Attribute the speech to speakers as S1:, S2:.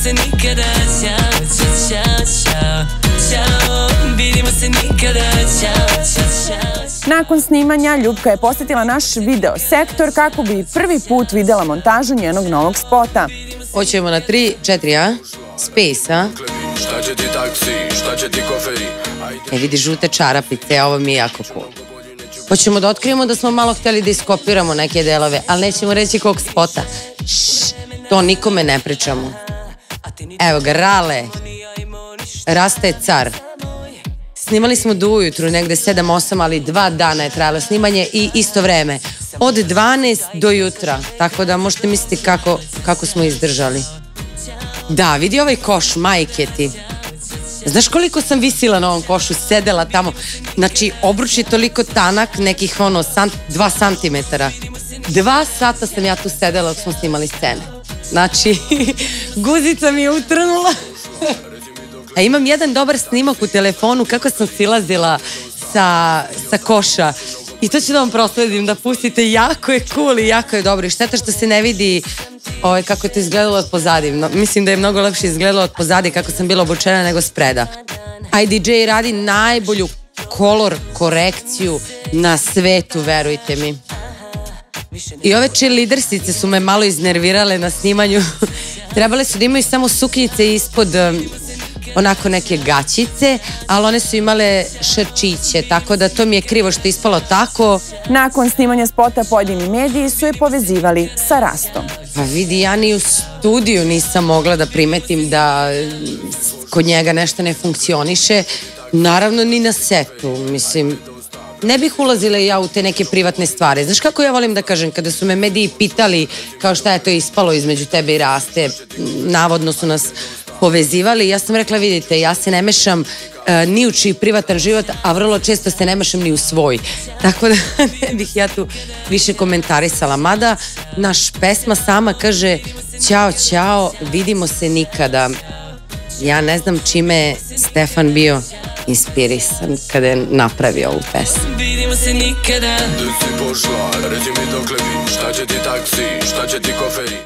S1: se nikada, ćao, ćao, ćao, ćao, ćao, vidimo se nikada, ćao, ćao, ćao.
S2: Nakon snimanja, Ljupka je posetila naš video sektor kako bi prvi put videla montažu njenog novog spota.
S3: Hoćemo na 3, 4, a? Space, a? Vidi žute čarapice, ovo mi je jako cool. Hoćemo da otkrijemo da smo malo hteli da iskopiramo neke delove, ali nećemo reći kog spota. To nikome ne pričamo. Evo ga, Rale. Rasta je car. Snimali smo do ujutru, negde 7-8, ali 2 dana je trajalo snimanje i isto vreme. Od 12 do jutra. Tako da možete misliti kako smo izdržali. Da, vidi ovaj koš, majke ti. Znaš koliko sam visila na ovom košu, sedela tamo. Znači, obruč je toliko tanak, nekih 2 santimetara. 2 sata sam ja tu sedela dok smo snimali scene. Znači, guzica mi je utrnula. A imam jedan dobar snimak u telefonu kako sam silazila sa koša. I to ću da vam prosledim, da pustite. Jako je cool i jako je dobro. I šteta što se ne vidi kako je to izgledalo od pozadi. Mislim da je mnogo lepše izgledalo od pozadi kako sam bila obučena nego spreda. IDJ radi najbolju kolor korekciju na svetu, verujte mi. I ove cheerleadersice su me malo iznervirale na snimanju. Trebale su da imaju samo suknjice ispod onako neke gaćice, ali one su imale šerčiće, tako da to mi je krivo što je ispalo tako.
S2: Nakon snimanja spota pojedini mediji su je povezivali sa Rastom.
S3: Pa vidi, ja ni u studiju nisam mogla da primetim da kod njega nešto ne funkcioniše. Naravno ni na setu, mislim. Ne bih ulazila ja u te neke privatne stvari. Znaš kako ja volim da kažem, kada su me mediji pitali kao šta je to ispalo između tebe i Raste, navodno su nas povezivali, ja sam rekla, vidite, ja se ne mešam ni u čiji privatan život, a vrlo često se ne mešam ni u svoj. Tako da ne bih ja tu više komentarisala. Mada naš pesma sama kaže ćao, ćao, vidimo se nikada. Ja ne znam čime je Stefan bio inspirisan kada je napravio ovu pesmu.
S1: Vidimo se nikada. Gde si pošla, reci mi dokle bi, šta će ti taksi, šta će ti koferi.